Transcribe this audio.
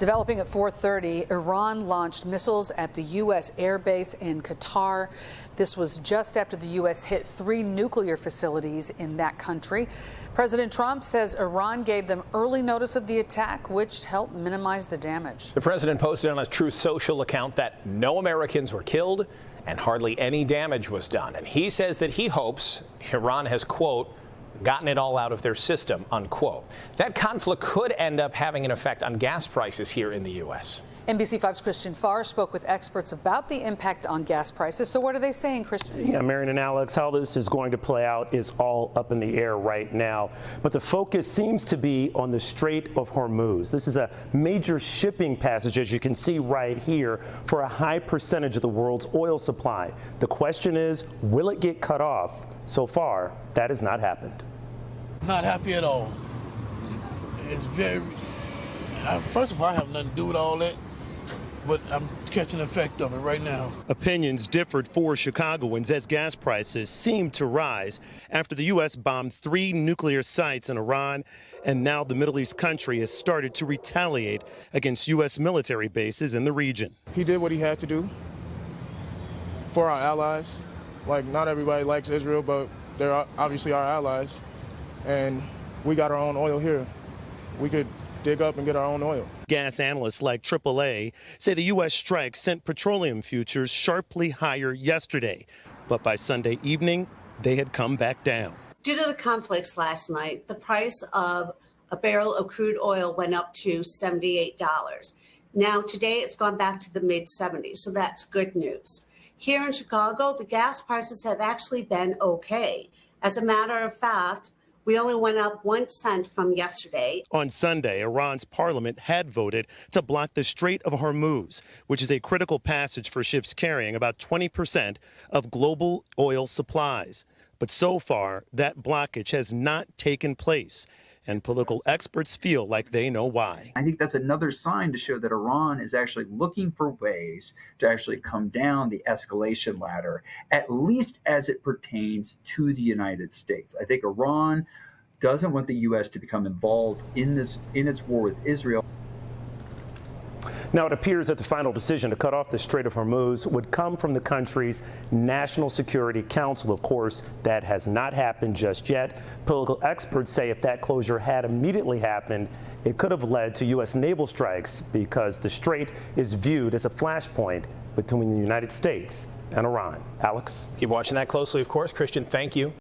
Developing at 4:30, Iran launched missiles at the U.S. airbase in Qatar. This was just after the U.S. hit 3 nuclear facilities in that country. President Trump says Iran gave them early notice of the attack, which helped minimize the damage. The president posted on his Truth Social account that no Americans were killed and hardly any damage was done. And he says that he hopes Iran has, quote, gotten it all out of their system, unquote. That conflict could end up having an effect on gas prices here in the U.S. NBC5's Christian Farr spoke with experts about the impact on gas prices. So what are they saying, Christian? Yeah, Marion and Alex, how this is going to play out is all up in the air right now. But the focus seems to be on the Strait of Hormuz. This is a major shipping passage, as you can see right here, for a high percentage of the world's oil supply. The question is, will it get cut off? So far, that has not happened. Not happy at all. It's very, first of all, I have nothing to do with all that, but I'm catching the effect of it right now. Opinions differed for Chicagoans as gas prices seemed to rise after the U.S. bombed 3 nuclear sites in Iran, and now the Middle East country has started to retaliate against U.S. military bases in the region. He did what he had to do for our allies. Like, not everybody likes Israel, but they're obviously our allies. And we got our own oil here. We could dig up and get our own oil. Gas analysts like AAA say the U.S. strike sent petroleum futures sharply higher yesterday. But by Sunday evening, they had come back down. Due to the conflicts last night, the price of a barrel of crude oil went up to $78. Now, today, it's gone back to the mid-70s, so that's good news. Here in Chicago, the gas prices have actually been okay. As a matter of fact, we only went up 1 cent from yesterday. On Sunday, Iran's parliament had voted to block the Strait of Hormuz, which is a critical passage for ships carrying about 20% of global oil supplies. But so far, that blockage has not taken place, and political experts feel like they know why. I think that's another sign to show that Iran is actually looking for ways to actually come down the escalation ladder, at least as it pertains to the United States. I think Iran doesn't want the U.S. to become involved in its war with Israel. Now, it appears that the final decision to cut off the Strait of Hormuz would come from the country's National Security Council. Of course, that has not happened just yet. Political experts say if that closure had immediately happened, it could have led to U.S. naval strikes because the strait is viewed as a flashpoint between the United States and Iran. Alex? Keep watching that closely, of course. Christian, thank you.